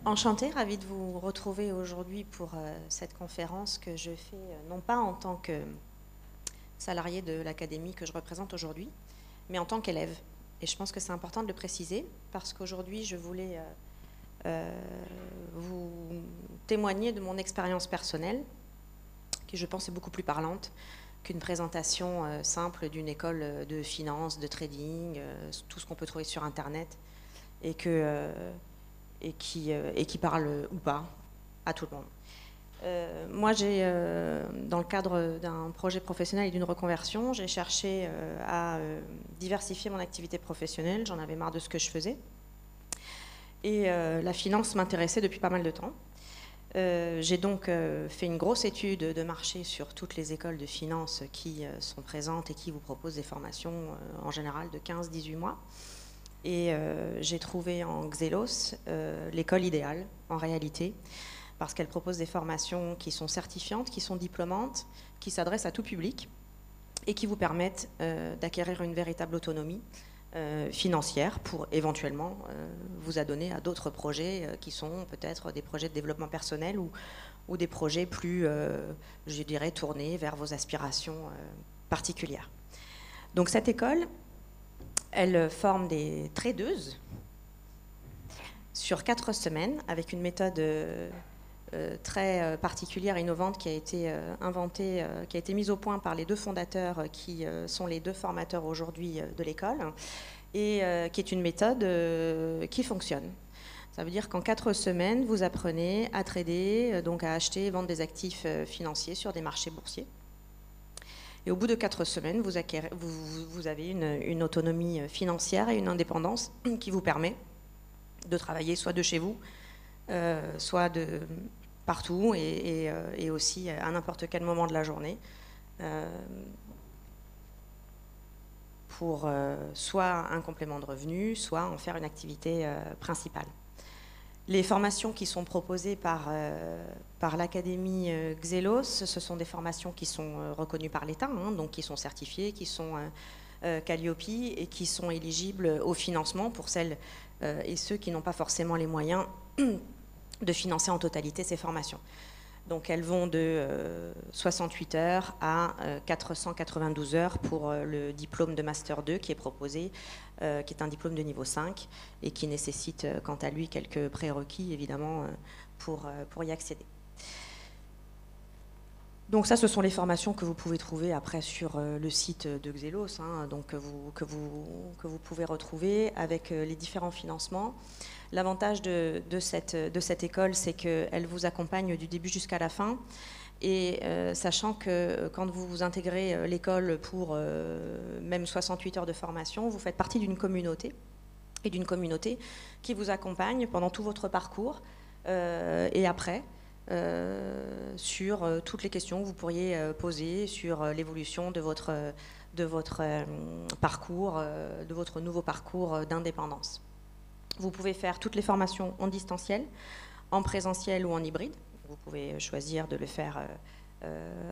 Enchantée, ravie de vous retrouver aujourd'hui pour cette conférence que je fais non pas en tant que salarié de l'académie que je représente aujourd'hui, mais en tant qu'élève. Et je pense que c'est important de le préciser parce qu'aujourd'hui, je voulais vous témoigner de mon expérience personnelle, qui je pense est beaucoup plus parlante qu'une présentation simple d'une école de finance, de trading, tout ce qu'on peut trouver sur Internet, et qui parle ou pas à tout le monde. Moi, dans le cadre d'un projet professionnel et d'une reconversion, j'ai cherché à diversifier mon activité professionnelle. J'en avais marre de ce que je faisais. Et la finance m'intéressait depuis pas mal de temps. J'ai donc fait une grosse étude de marché sur toutes les écoles de finance qui sont présentes et qui vous proposent des formations en général de 15-18 mois. Et j'ai trouvé en Xelos l'école idéale, en réalité, parce qu'elle propose des formations qui sont certifiantes, qui sont diplômantes, qui s'adressent à tout public et qui vous permettent d'acquérir une véritable autonomie financière pour éventuellement vous adonner à d'autres projets qui sont peut-être des projets de développement personnel ou des projets plus, je dirais, tournés vers vos aspirations particulières. Donc cette école, elle forme des tradeuses sur 4 semaines avec une méthode très particulière, innovante, qui a été inventée, qui a été mise au point par les 2 fondateurs qui sont les 2 formateurs aujourd'hui de l'école et qui est une méthode qui fonctionne. Ça veut dire qu'en 4 semaines, vous apprenez à trader, donc à acheter et vendre des actifs financiers sur des marchés boursiers. Et au bout de 4 semaines, vous avez une autonomie financière et une indépendance qui vous permet de travailler soit de chez vous, soit de partout et aussi à n'importe quel moment de la journée pour soit un complément de revenu, soit en faire une activité principale. Les formations qui sont proposées par l'Académie Xelos, ce sont des formations qui sont reconnues par l'État, donc qui sont certifiées, qui sont Calliope et qui sont éligibles au financement pour celles et ceux qui n'ont pas forcément les moyens de financer en totalité ces formations. Donc elles vont de 68 heures à 492 heures pour le diplôme de Master 2 qui est proposé, qui est un diplôme de niveau 5 et qui nécessite quant à lui quelques prérequis évidemment pour y accéder. Donc ça, ce sont les formations que vous pouvez trouver après sur le site de Xelos, donc que vous pouvez retrouver avec les différents financements. L'avantage de cette école, c'est qu'elle vous accompagne du début jusqu'à la fin. Et sachant que quand vous intégrez l'école pour même 68 heures de formation, vous faites partie d'une communauté, et d'une communauté qui vous accompagne pendant tout votre parcours et après, sur toutes les questions que vous pourriez poser sur l'évolution de votre parcours, de votre nouveau parcours d'indépendance. Vous pouvez faire toutes les formations en distanciel, en présentiel ou en hybride. Vous pouvez choisir de le faire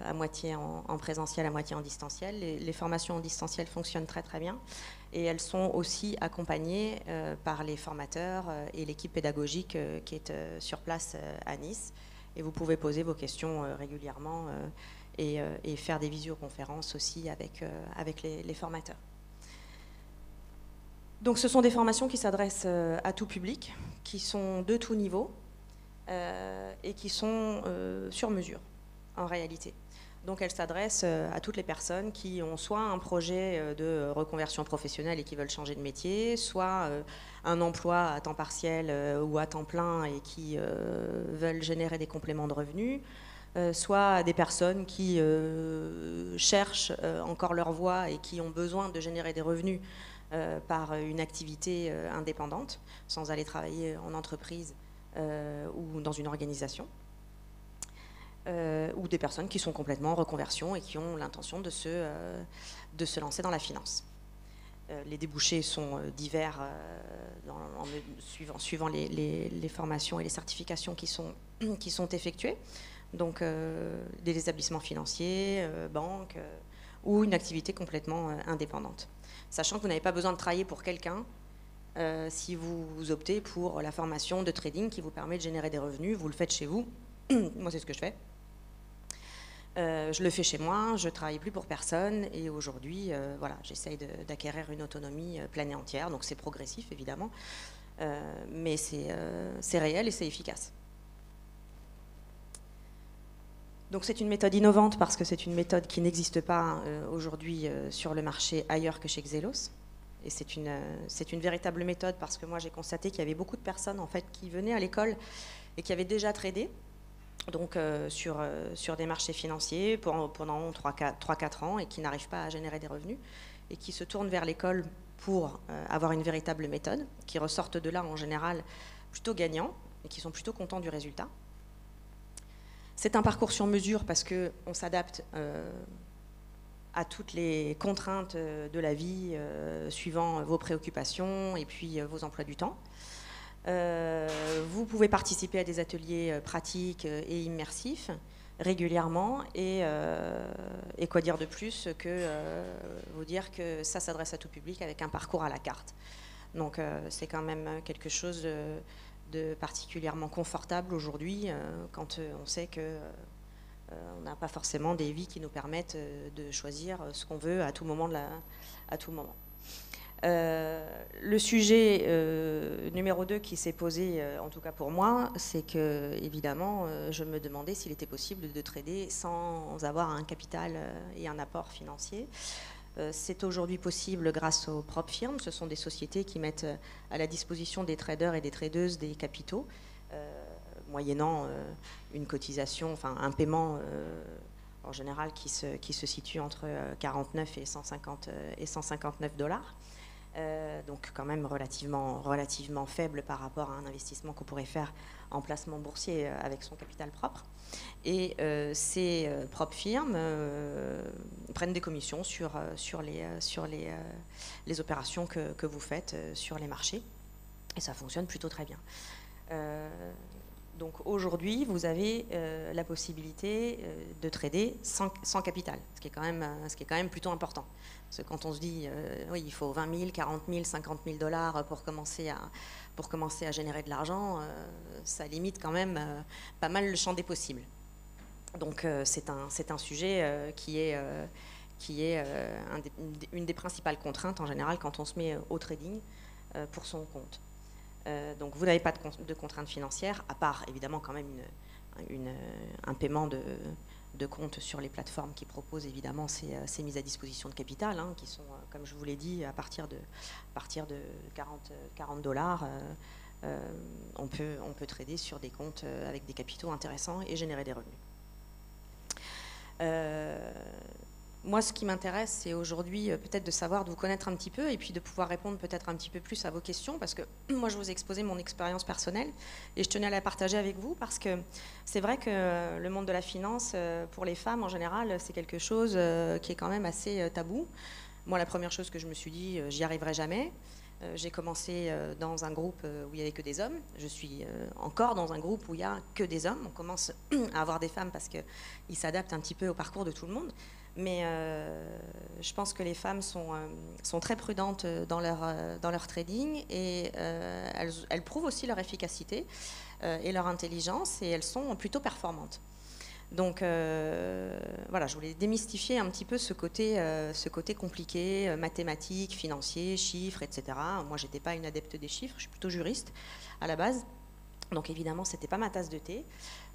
à moitié en présentiel, à moitié en distanciel. Les formations en distanciel fonctionnent très très bien et elles sont aussi accompagnées par les formateurs et l'équipe pédagogique qui est sur place à Nice. Et vous pouvez poser vos questions régulièrement et faire des visioconférences aussi avec les formateurs. Donc ce sont des formations qui s'adressent à tout public, qui sont de tout niveau et qui sont sur mesure en réalité. Donc elles s'adressent à toutes les personnes qui ont soit un projet de reconversion professionnelle et qui veulent changer de métier, soit un emploi à temps partiel ou à temps plein et qui veulent générer des compléments de revenus, soit des personnes qui cherchent encore leur voie et qui ont besoin de générer des revenus par une activité indépendante, sans aller travailler en entreprise ou dans une organisation. ou des personnes qui sont complètement en reconversion et qui ont l'intention de se lancer dans la finance. Les débouchés sont divers suivant les formations et les certifications qui sont effectuées. Donc des établissements financiers, banques, ou une activité complètement indépendante. Sachant que vous n'avez pas besoin de travailler pour quelqu'un si vous optez pour la formation de trading qui vous permet de générer des revenus, vous le faites chez vous. Moi, c'est ce que je fais. Je le fais chez moi, je ne travaille plus pour personne et aujourd'hui, voilà, j'essaye d'acquérir une autonomie pleine et entière. Donc c'est progressif, évidemment, mais c'est réel et c'est efficace. Donc c'est une méthode innovante parce que c'est une méthode qui n'existe pas aujourd'hui sur le marché ailleurs que chez Xelos. Et c'est une véritable méthode parce que moi j'ai constaté qu'il y avait beaucoup de personnes en fait qui venaient à l'école et qui avaient déjà tradé. Donc sur des marchés financiers pendant 3-4 ans et qui n'arrivent pas à générer des revenus et qui se tournent vers l'école pour avoir une véritable méthode, qui ressortent de là en général plutôt gagnants et qui sont plutôt contents du résultat. C'est un parcours sur mesure parce qu'on s'adapte à toutes les contraintes de la vie suivant vos préoccupations et puis vos emplois du temps. Vous pouvez participer à des ateliers pratiques et immersifs régulièrement et quoi dire de plus que vous dire que ça s'adresse à tout public avec un parcours à la carte. Donc c'est quand même quelque chose de particulièrement confortable aujourd'hui quand on sait que on n'a pas forcément des vies qui nous permettent de choisir ce qu'on veut à tout moment. Le sujet numéro 2 qui s'est posé, en tout cas pour moi, c'est que, évidemment, je me demandais s'il était possible de trader sans avoir un capital et un apport financier. C'est aujourd'hui possible grâce aux propres firmes. Ce sont des sociétés qui mettent à la disposition des traders et des tradeuses des capitaux, moyennant une cotisation, enfin un paiement en général qui se situe entre 49 et 159 $. Donc quand même relativement faible par rapport à un investissement qu'on pourrait faire en placement boursier avec son capital propre. Et ces propres firmes prennent des commissions sur les opérations que vous faites sur les marchés. Et ça fonctionne plutôt très bien. Donc aujourd'hui, vous avez la possibilité de trader sans capital, ce qui est quand même plutôt important. Parce que quand on se dit, oui, il faut 20 000, 40 000, 50 000 $ pour commencer à générer de l'argent, ça limite quand même pas mal le champ des possibles. Donc c'est un sujet qui est une des principales contraintes en général quand on se met au trading pour son compte. Donc vous n'avez pas de contraintes financières, à part évidemment quand même un paiement de compte sur les plateformes qui proposent évidemment ces mises à disposition de capital, hein, qui sont, comme je vous l'ai dit, à partir de 40 $, on peut trader sur des comptes avec des capitaux intéressants et générer des revenus. Moi, ce qui m'intéresse, c'est aujourd'hui peut-être de savoir, de vous connaître un petit peu et puis de pouvoir répondre peut-être un petit peu plus à vos questions parce que moi, je vous ai exposé mon expérience personnelle et je tenais à la partager avec vous parce que c'est vrai que le monde de la finance, pour les femmes en général, c'est quelque chose qui est quand même assez tabou. Moi, la première chose que je me suis dit, j'y arriverai jamais. J'ai commencé dans un groupe où il n'y avait que des hommes. Je suis encore dans un groupe où il n'y a que des hommes. On commence à avoir des femmes parce qu'ils s'adaptent un petit peu au parcours de tout le monde. Mais je pense que les femmes sont très prudentes dans leur trading et elles prouvent aussi leur efficacité et leur intelligence et elles sont plutôt performantes. Donc voilà, je voulais démystifier un petit peu ce côté compliqué, mathématique, financier, chiffres, etc. Moi, je n'étais pas une adepte des chiffres, je suis plutôt juriste à la base. Donc évidemment, ce n'était pas ma tasse de thé.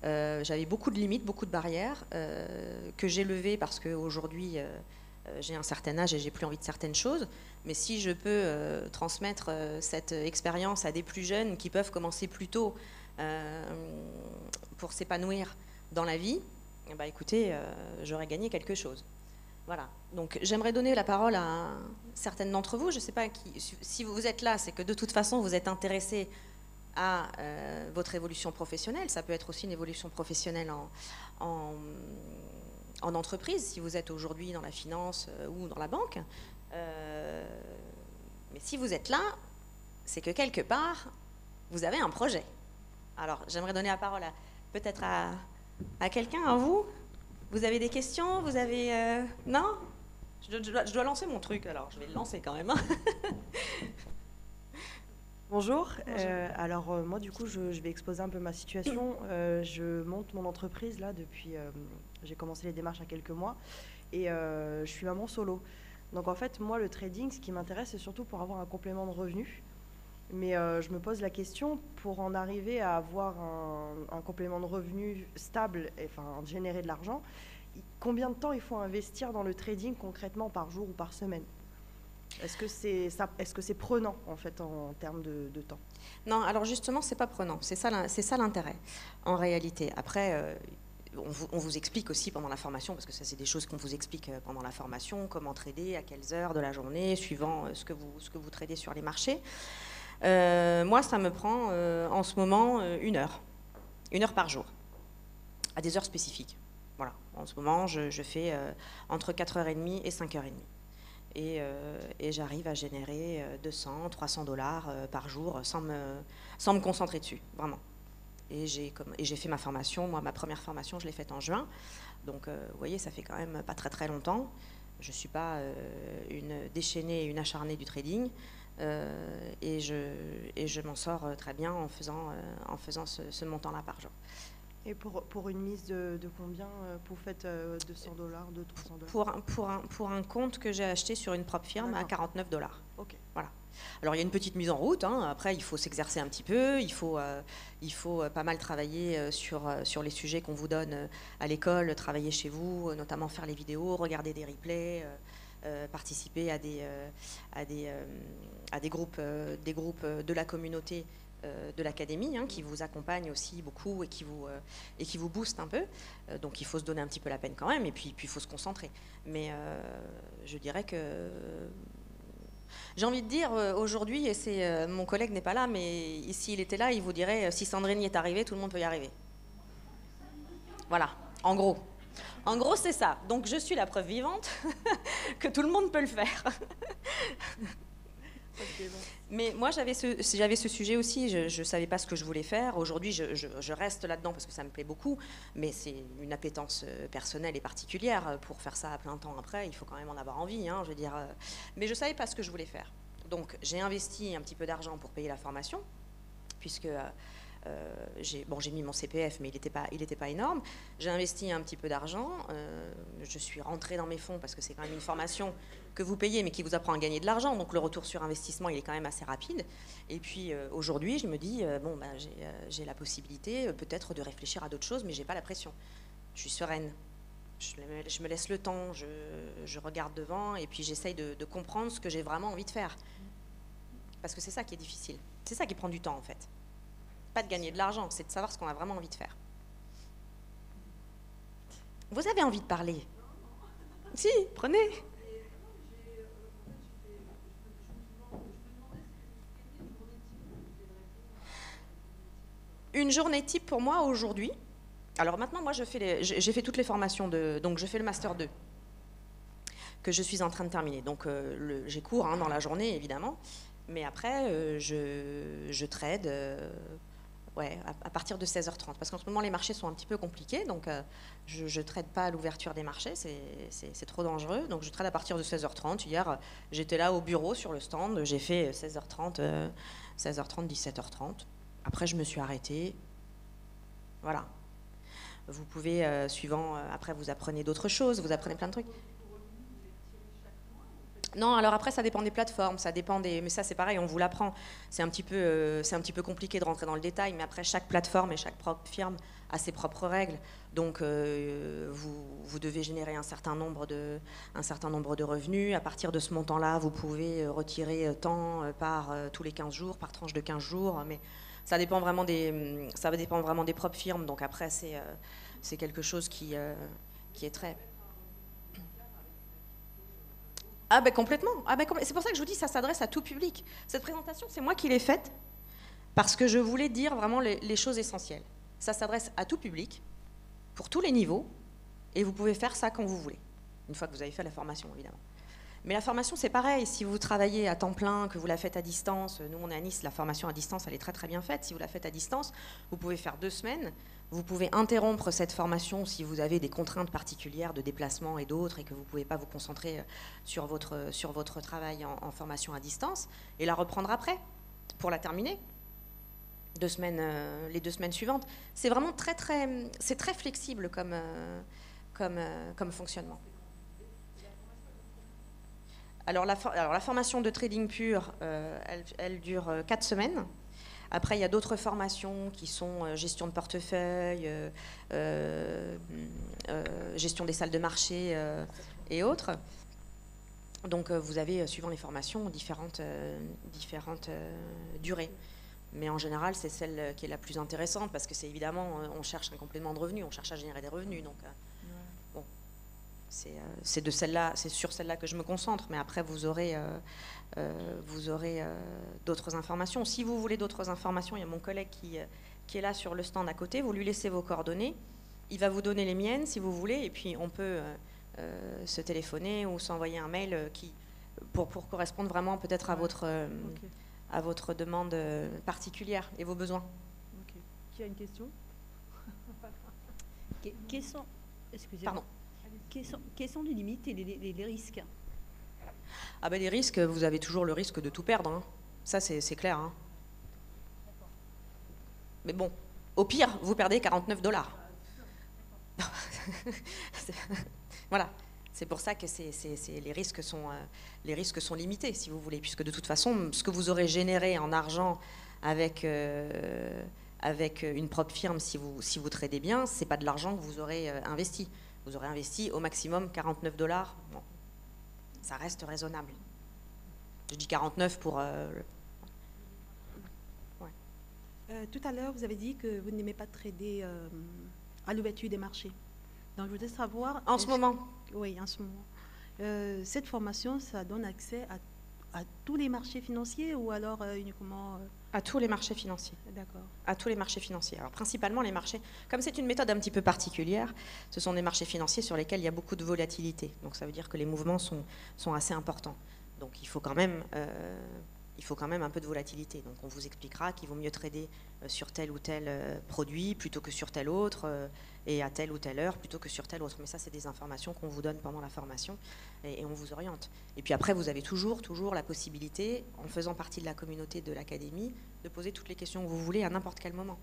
J'avais beaucoup de limites, beaucoup de barrières que j'ai levées parce qu'aujourd'hui, j'ai un certain âge et j'ai plus envie de certaines choses. Mais si je peux transmettre cette expérience à des plus jeunes qui peuvent commencer plus tôt pour s'épanouir dans la vie, bah écoutez, j'aurais gagné quelque chose. Voilà. Donc j'aimerais donner la parole à certaines d'entre vous. Je ne sais pas si vous êtes là, c'est que de toute façon, vous êtes intéressés à votre évolution professionnelle. Ça peut être aussi une évolution professionnelle en entreprise, si vous êtes aujourd'hui dans la finance ou dans la banque. Mais si vous êtes là, c'est que quelque part, vous avez un projet. Alors, j'aimerais donner la parole peut-être à quelqu'un, à vous. Vous avez des questions? Vous avez... Non? Je dois lancer mon truc, alors je vais le lancer quand même. Bonjour. Alors moi du coup je vais exposer un peu ma situation. Je monte mon entreprise là depuis, j'ai commencé les démarches il y a quelques mois et je suis maman solo. Donc en fait moi le trading, ce qui m'intéresse c'est surtout pour avoir un complément de revenus. Mais je me pose la question, pour en arriver à avoir un complément de revenus stable, et, enfin générer de l'argent, combien de temps il faut investir dans le trading concrètement par jour ou par semaine? Est-ce que c'est prenant en fait en termes de temps? Non, alors justement, c'est pas prenant. C'est ça l'intérêt, en réalité. Après, on vous explique aussi pendant la formation, parce que ça, c'est des choses qu'on vous explique pendant la formation, comment trader, à quelles heures de la journée, suivant ce que vous tradez sur les marchés. Moi, ça me prend en ce moment 1 heure. 1 heure par jour, à des heures spécifiques. Voilà. En ce moment, je fais entre 4h30 et 5h30. Et j'arrive à générer 200, 300 dollars par jour sans me concentrer dessus, vraiment. Et j'ai fait ma formation. Moi, ma première formation, je l'ai faite en juin. Donc, vous voyez, ça fait quand même pas très très longtemps. Je ne suis pas une déchaînée et une acharnée du trading. Et je m'en sors très bien en faisant ce montant-là par jour. Et pour une mise de combien vous faites 200 dollars, 300 dollars? Pour un compte que j'ai acheté sur une propre firme à 49 dollars. Ok. Voilà. Alors il y a une petite mise en route, hein. Après il faut s'exercer un petit peu, il faut pas mal travailler sur les sujets qu'on vous donne à l'école, travailler chez vous, notamment faire les vidéos, regarder des replays, participer à des groupes de la communauté de l'académie, hein, qui vous accompagne aussi beaucoup et qui vous booste un peu. Donc il faut se donner un petit peu la peine quand même, et puis il faut se concentrer. Mais je dirais que j'ai envie de dire aujourd'hui, et mon collègue n'est pas là, mais s'il était là, il vous dirait si Sandrine y est arrivée, tout le monde peut y arriver. Voilà, en gros. En gros, c'est ça. Donc je suis la preuve vivante que tout le monde peut le faire. Okay, bon. Mais moi, j'avais ce sujet aussi, je ne savais pas ce que je voulais faire. Aujourd'hui, je reste là-dedans parce que ça me plaît beaucoup, mais c'est une appétence personnelle et particulière. Pour faire ça à plein temps après, il faut quand même en avoir envie, hein, je veux dire. Mais je ne savais pas ce que je voulais faire. Donc, j'ai investi un petit peu d'argent pour payer la formation, puisque j'ai mis mon CPF, mais il n'était pas énorme. J'ai investi un petit peu d'argent. Je suis rentrée dans mes fonds parce que c'est quand même une formation que vous payez, mais qui vous apprend à gagner de l'argent. Donc le retour sur investissement, il est quand même assez rapide. Et puis aujourd'hui, je me dis, j'ai la possibilité peut-être de réfléchir à d'autres choses, mais je n'ai pas la pression. Je suis sereine. Je me laisse le temps, je regarde devant, et puis j'essaye de comprendre ce que j'ai vraiment envie de faire. Parce que c'est ça qui est difficile. C'est ça qui prend du temps, en fait. Pas de gagner de l'argent, c'est de savoir ce qu'on a vraiment envie de faire. Vous avez envie de parler? Si, prenez. Une journée type pour moi aujourd'hui. Alors maintenant, moi, j'ai fait toutes les formations donc je fais le Master 2 que je suis en train de terminer. Donc j'ai cours dans la journée, évidemment. Mais après, je trade à partir de 16h30. Parce qu'en ce moment, les marchés sont un petit peu compliqués. Donc je ne trade pas à l'ouverture des marchés. C'est trop dangereux. Donc je trade à partir de 16h30. Hier, j'étais là au bureau sur le stand. J'ai fait 16h30, 17h30. Après, je me suis arrêtée. Voilà. Vous pouvez, après, vous apprenez d'autres choses. Vous apprenez plein de trucs. Non, alors après, ça dépend des plateformes, mais ça, c'est pareil, on vous l'apprend. C'est un petit peu compliqué de rentrer dans le détail, mais après, chaque plateforme et chaque propre firme a ses propres règles. Donc, vous devez générer un certain nombre de revenus. À partir de ce montant-là, vous pouvez retirer tant par tous les 15 jours, par tranche de 15 jours, mais ça dépend vraiment des propres firmes. Donc après, c'est quelque chose qui est très... complètement. C'est pour ça que je vous dis, ça s'adresse à tout public. Cette présentation, c'est moi qui l'ai faite parce que je voulais dire vraiment les choses essentielles. Ça s'adresse à tout public, pour tous les niveaux, et vous pouvez faire ça quand vous voulez, une fois que vous avez fait la formation, évidemment. Mais la formation, c'est pareil. Si vous travaillez à temps plein, que vous la faites à distance, nous, on est à Nice, la formation à distance, elle est très, très bien faite. Si vous la faites à distance, vous pouvez faire 2 semaines. Vous pouvez interrompre cette formation si vous avez des contraintes particulières de déplacement et d'autres, et que vous ne pouvez pas vous concentrer sur votre travail en formation à distance, et la reprendre après, pour la terminer. Les 2 semaines suivantes. C'est vraiment c'est très flexible comme fonctionnement. Alors la formation de trading pur, elle dure 4 semaines. Après, il y a d'autres formations qui sont gestion de portefeuille, gestion des salles de marché et autres. Donc vous avez, suivant les formations, différentes durées. Mais en général, c'est celle qui est la plus intéressante parce que c'est évidemment, on cherche un complément de revenus, on cherche à générer des revenus. Donc, bon, c'est sur celle-là que je me concentre. Mais après, vous aurez d'autres informations. Si vous voulez d'autres informations, il y a mon collègue qui est là sur le stand à côté. Vous lui laissez vos coordonnées. Il va vous donner les miennes si vous voulez. Et puis, on peut se téléphoner ou s'envoyer un mail pour correspondre vraiment peut-être à votre demande particulière et vos besoins. Okay. Qui a une question? Excusez-moi. Quelles sont les limites et les risques? Ah ben les risques, vous avez toujours le risque de tout perdre. Hein. Ça, c'est clair. Hein. Mais bon, au pire, vous perdez 49 $. Voilà. C'est pour ça que les risques sont limités, si vous voulez, puisque de toute façon, ce que vous aurez généré en argent avec une propre firme, si vous tradez bien, c'est pas de l'argent que vous aurez investi. Vous aurez investi au maximum 49 $. Bon, ça reste raisonnable. Je dis 49 pour... Ouais. Tout à l'heure, vous avez dit que vous n'aimez pas trader à l'ouverture des marchés. Donc, je voudrais savoir... En ce moment? Oui, en ce moment. Cette formation, ça donne accès à tous les marchés financiers ou alors uniquement... À tous les marchés financiers. D'accord. À tous les marchés financiers. Alors, principalement les marchés... Comme c'est une méthode un petit peu particulière, ce sont des marchés financiers sur lesquels il y a beaucoup de volatilité. Donc, ça veut dire que les mouvements sont assez importants. Donc, il faut quand même un peu de volatilité. Donc, on vous expliquera qu'il vaut mieux trader sur tel ou tel produit plutôt que sur tel autre et à telle ou telle heure plutôt que sur tel autre. Mais ça, c'est des informations qu'on vous donne pendant la formation et on vous oriente. Et puis après, vous avez toujours la possibilité, en faisant partie de la communauté de l'académie, de poser toutes les questions que vous voulez à n'importe quel moment.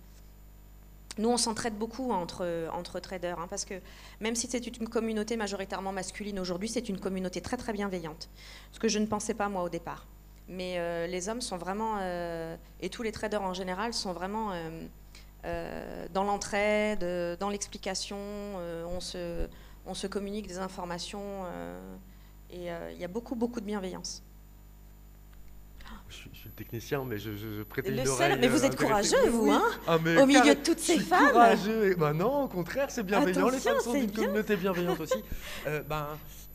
Nous, on s'entraide beaucoup entre traders, hein, parce que même si c'est une communauté majoritairement masculine aujourd'hui, c'est une communauté très très bienveillante. Ce que je ne pensais pas moi au départ. Mais les hommes sont vraiment, et tous les traders en général, sont vraiment dans l'entraide, dans l'explication, on se communique des informations, et il y a beaucoup de bienveillance. Je suis le technicien, mais je prêtais une seul, oreille. mais vous êtes courageux, vous, hein, ah, au milieu de toutes ces femmes. Courageux. Et, non, au contraire, c'est bienveillant. Attention, les femmes sont d'une communauté bienveillante aussi.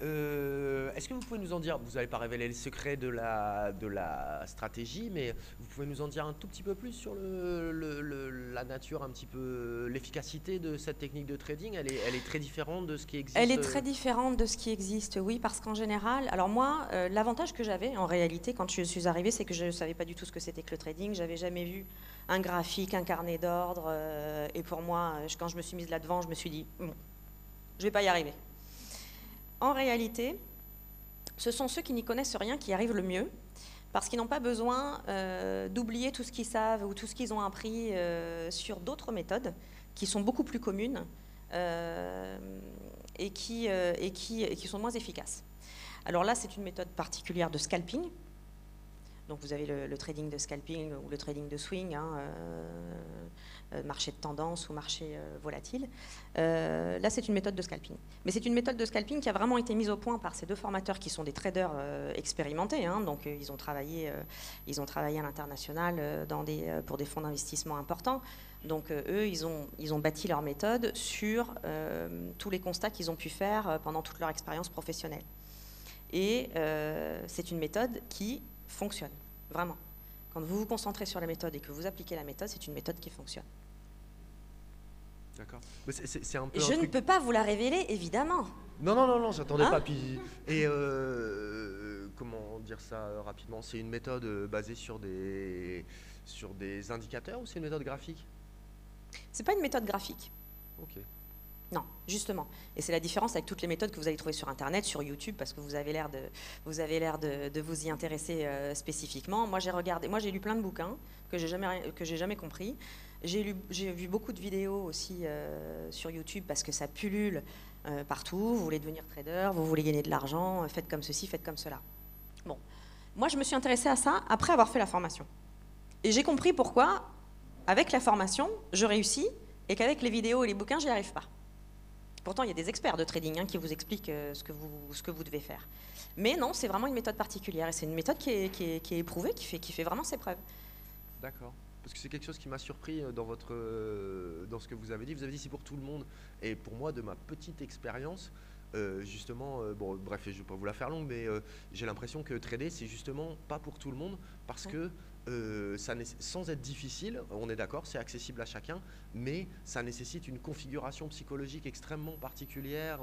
Est-ce que vous pouvez nous en dire, vous n'allez pas révéler le secret de la stratégie, mais vous pouvez nous en dire un tout petit peu plus sur la nature, un petit peu l'efficacité de cette technique de trading? Elle est très différente de ce qui existe? Elle est très différente de ce qui existe, oui, parce qu'en général, alors moi, l'avantage que j'avais en réalité quand je suis arrivée, c'est que je ne savais pas du tout ce que c'était que le trading. J'avais jamais vu un graphique, un carnet d'ordre, et pour moi, quand je me suis mise là-devant, je me suis dit, bon, je ne vais pas y arriver. En réalité, ce sont ceux qui n'y connaissent rien qui arrivent le mieux, parce qu'ils n'ont pas besoin d'oublier tout ce qu'ils savent ou tout ce qu'ils ont appris sur d'autres méthodes qui sont beaucoup plus communes et qui sont moins efficaces. Alors là, c'est une méthode particulière de scalping. Donc vous avez le trading de scalping ou le trading de swing, hein, marché de tendance ou marché volatile. Là, c'est une méthode de scalping. Mais c'est une méthode de scalping qui a vraiment été mise au point par ces deux formateurs qui sont des traders expérimentés. Hein, donc ils ont travaillé à l'international pour des fonds d'investissement importants. Donc eux, ils ont bâti leur méthode sur tous les constats qu'ils ont pu faire pendant toute leur expérience professionnelle. Et c'est une méthode qui fonctionne, vraiment. Quand vous vous concentrez sur la méthode et que vous appliquez la méthode, c'est une méthode qui fonctionne. D'accord. Mais c'est un peu Je un ne truc... peux pas vous la révéler, évidemment. Non, j'attendais Hein? pas. Et comment dire ça rapidement? C'est une méthode basée sur des indicateurs ou c'est une méthode graphique? C'est pas une méthode graphique. Ok. Non, justement. Et c'est la différence avec toutes les méthodes que vous allez trouver sur Internet, sur YouTube, parce que vous avez l'air de vous y intéresser spécifiquement. Moi, j'ai lu plein de bouquins que j'ai jamais compris. J'ai vu beaucoup de vidéos aussi sur YouTube parce que ça pullule partout. Vous voulez devenir trader, vous voulez gagner de l'argent, faites comme ceci, faites comme cela. Bon, moi, je me suis intéressée à ça après avoir fait la formation. Et j'ai compris pourquoi, avec la formation, je réussis et qu'avec les vidéos et les bouquins, j'y arrive pas. Pourtant, il y a des experts de trading qui vous expliquent ce que vous devez faire. Mais non, c'est vraiment une méthode particulière. Et c'est une méthode qui est éprouvée, qui fait vraiment ses preuves. D'accord. Parce que c'est quelque chose qui m'a surpris dans ce que vous avez dit. Vous avez dit c'est pour tout le monde. Et pour moi, de ma petite expérience, justement, bon, bref, je ne vais pas vous la faire longue, mais j'ai l'impression que trader, c'est justement pas pour tout le monde parce que sans être difficile, on est d'accord, c'est accessible à chacun, mais ça nécessite une configuration psychologique extrêmement particulière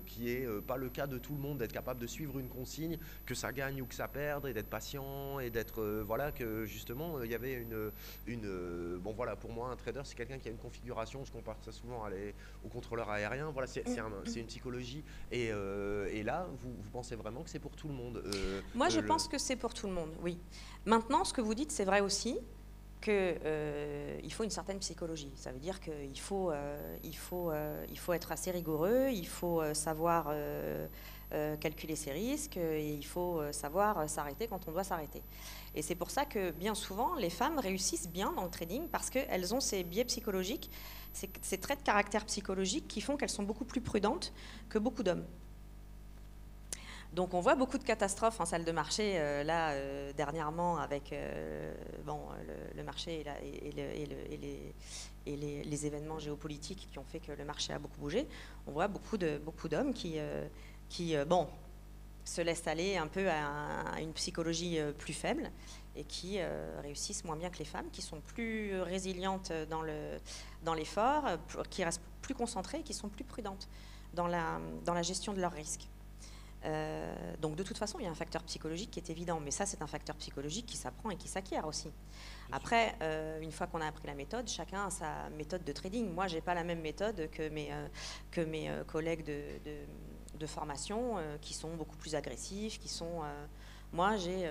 qui n'est pas le cas de tout le monde, d'être capable de suivre une consigne, que ça gagne ou que ça perde, et d'être patient, et d'être, voilà, que justement, il y avait bon voilà, pour moi, un trader, c'est quelqu'un qui a une configuration, je compare ça souvent au contrôleur aérien, voilà, c'est une psychologie, et là, vous pensez vraiment que c'est pour tout le monde Moi, je pense que c'est pour tout le monde, oui. Maintenant, ce que vous dites, c'est vrai aussi qu'il faut une certaine psychologie. Ça veut dire qu'il faut être assez rigoureux, il faut savoir calculer ses risques et il faut savoir s'arrêter quand on doit s'arrêter. Et c'est pour ça que bien souvent, les femmes réussissent bien dans le trading parce qu'elles ont ces biais psychologiques, ces traits de caractère psychologiques qui font qu'elles sont beaucoup plus prudentes que beaucoup d'hommes. Donc on voit beaucoup de catastrophes en salle de marché dernièrement avec le marché et les événements géopolitiques qui ont fait que le marché a beaucoup bougé. On voit beaucoup d'hommes qui se laissent aller un peu à une psychologie plus faible et qui réussissent moins bien que les femmes, qui sont plus résilientes dans l'effort, qui restent plus concentrées et qui sont plus prudentes dans la gestion de leurs risques. Donc de toute façon, il y a un facteur psychologique qui est évident, mais ça c'est un facteur psychologique qui s'apprend et qui s'acquiert aussi. Après, une fois qu'on a appris la méthode, chacun a sa méthode de trading. Moi, j'ai pas la même méthode que mes collègues de formation qui sont beaucoup plus agressifs, qui sont... moi, je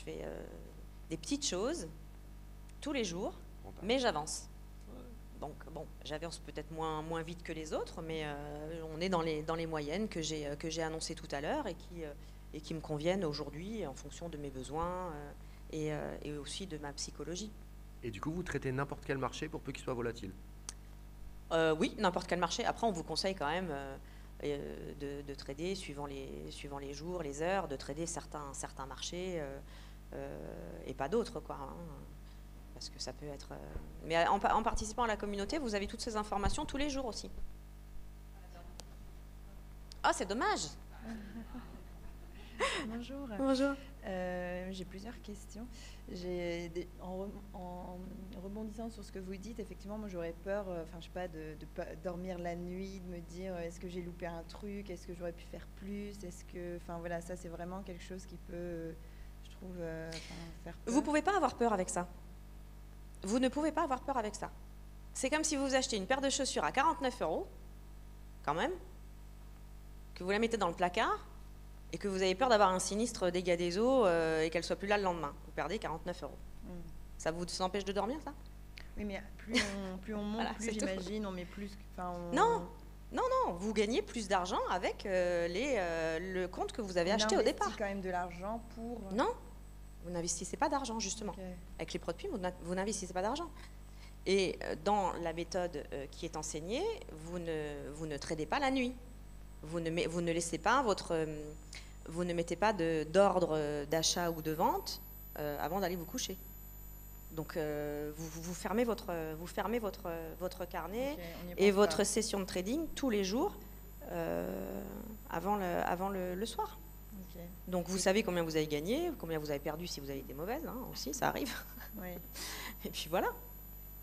fais des petites choses tous les jours, mais j'avance. Donc bon, j'avance peut-être moins vite que les autres, mais on est dans les moyennes que j'ai annoncées tout à l'heure et qui me conviennent aujourd'hui en fonction de mes besoins et aussi de ma psychologie. Et du coup, vous traitez n'importe quel marché pour peu qu'il soit volatile? Oui, n'importe quel marché. Après, on vous conseille quand même de trader suivant les jours, les heures, de trader certains marchés et pas d'autres, quoi. Hein. Parce que ça peut être... Mais en participant à la communauté, vous avez toutes ces informations tous les jours aussi. Ah, c'est dommage. Bonjour. Bonjour. J'ai plusieurs questions. En rebondissant sur ce que vous dites, effectivement, moi j'aurais peur, je sais pas, de pas dormir la nuit, de me dire est-ce que j'ai loupé un truc, est-ce que j'aurais pu faire plus, est-ce que... Enfin voilà, ça c'est vraiment quelque chose qui peut, je trouve, faire peur. Vous ne pouvez pas avoir peur avec ça. Vous ne pouvez pas avoir peur avec ça. C'est comme si vous achetez une paire de chaussures à 49 €, quand même, que vous la mettez dans le placard et que vous avez peur d'avoir un sinistre dégât des eaux et qu'elle soit plus là le lendemain. Vous perdez 49 €. Ça vous empêche de dormir, ça? Oui, mais plus on monte, Voilà, plus j'imagine, on met plus... Non, vous gagnez plus d'argent avec le compte que vous avez acheté au départ. On investit quand même de l'argent pour... Non, vous n'investissez pas d'argent, justement. Okay. Avec les produits, vous n'investissez pas d'argent. Et dans la méthode qui est enseignée, vous ne tradez pas la nuit. Vous ne laissez pas vous ne mettez pas d'ordre d'achat ou de vente avant d'aller vous coucher. Donc vous fermez votre carnet et votre session de trading tous les jours avant le soir. Ok. Donc vous savez combien vous avez gagné, combien vous avez perdu si vous avez été mauvaise, hein, aussi, ça arrive. Ouais. Et puis voilà.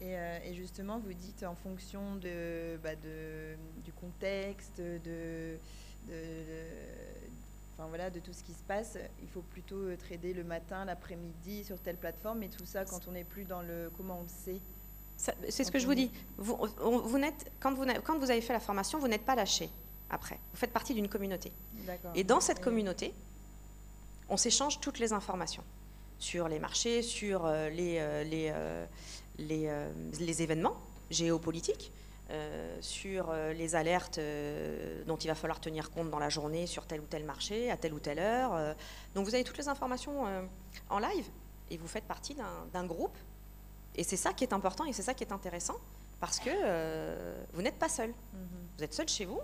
Et justement, vous dites en fonction du contexte, enfin, voilà, de tout ce qui se passe, il faut plutôt trader le matin, l'après-midi sur telle plateforme, et tout ça quand on n'est plus dans le comment on le sait. C'est ce que je vous dis. Quand vous avez fait la formation, vous n'êtes pas lâché après. Vous faites partie d'une communauté. D'accord. Et dans cette communauté, on s'échange toutes les informations sur les marchés, sur les événements géopolitiques, sur les alertes dont il va falloir tenir compte dans la journée sur tel ou tel marché, à telle ou telle heure. Donc vous avez toutes les informations en live et vous faites partie d'un groupe. Et c'est ça qui est important et c'est ça qui est intéressant parce que vous n'êtes pas seul. Vous êtes seul chez vous,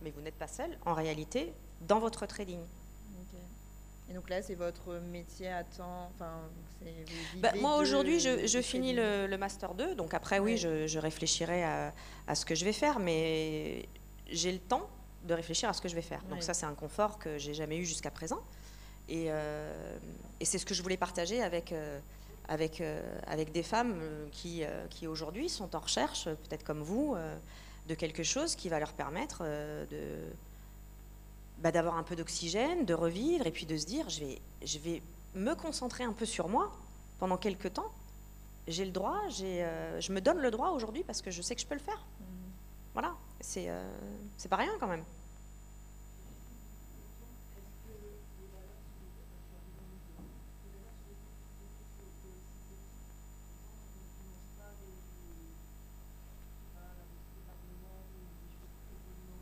mais vous n'êtes pas seul en réalité dans votre trading. Ok. Et donc là, c'est votre métier à temps. Enfin, moi aujourd'hui, je finis le Master 2, donc après oui, je réfléchirai à ce que je vais faire, mais j'ai le temps de réfléchir à ce que je vais faire. Donc ça, c'est un confort que j'ai jamais eu jusqu'à présent, et c'est ce que je voulais partager avec des femmes qui aujourd'hui sont en recherche, peut-être comme vous, de quelque chose qui va leur permettre d'avoir un peu d'oxygène, de revivre et puis de se dire je vais me concentrer un peu sur moi pendant quelques temps. J'ai le droit, je me donne le droit aujourd'hui parce que je sais que je peux le faire. Voilà, c'est pas rien quand même.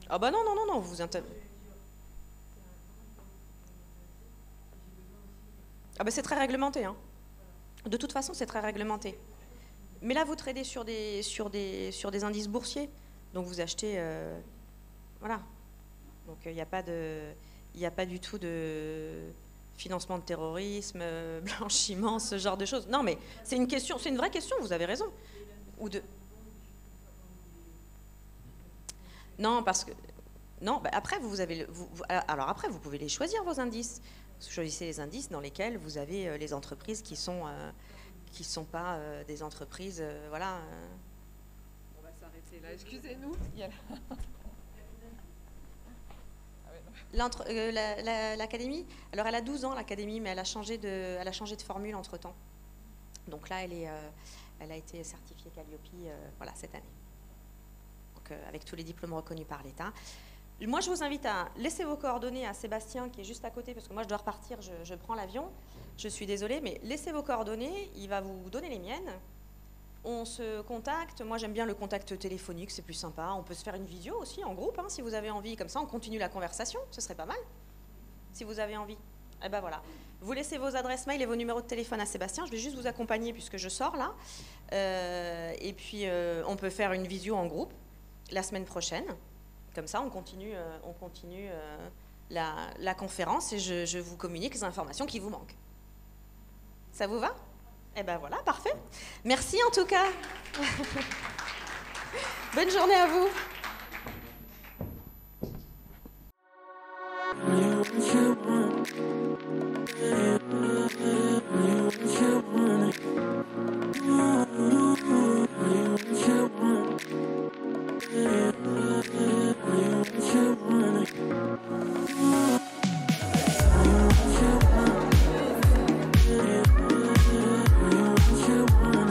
Ah bah non, vous ah bah c'est très réglementé, hein. De toute façon, c'est très réglementé. Mais là, vous tradez sur des indices boursiers, donc vous achetez, voilà. Donc il n'y a pas du tout de financement de terrorisme, blanchiment, ce genre de choses. Non, mais c'est une vraie question. Vous avez raison. Non, parce que non. Bah après, alors après, vous pouvez les choisir vos indices. Vous choisissez les indices dans lesquels vous avez les entreprises qui sont pas des entreprises, voilà. On va s'arrêter là. Excusez-nous. L'académie, alors elle a 12 ans l'académie, mais elle a changé de formule entre temps. Donc là, elle a été certifiée Calliope, voilà, cette année. Avec tous les diplômes reconnus par l'État. Moi, je vous invite à laisser vos coordonnées à Sébastien, qui est juste à côté, parce que moi, je dois repartir, je prends l'avion. Je suis désolée, mais laissez vos coordonnées, il va vous donner les miennes. On se contacte. Moi, j'aime bien le contact téléphonique, c'est plus sympa. On peut se faire une visio aussi, en groupe, hein, si vous avez envie. Comme ça, on continue la conversation, ce serait pas mal, si vous avez envie. Eh ben voilà. Vous laissez vos adresses mail et vos numéros de téléphone à Sébastien. Je vais juste vous accompagner, puisque je sors là. Et puis, on peut faire une visio en groupe la semaine prochaine. Comme ça, on continue la conférence et je vous communique les informations qui vous manquent. Ça vous va? Eh ben voilà, parfait. Merci en tout cas. Bonne journée à vous.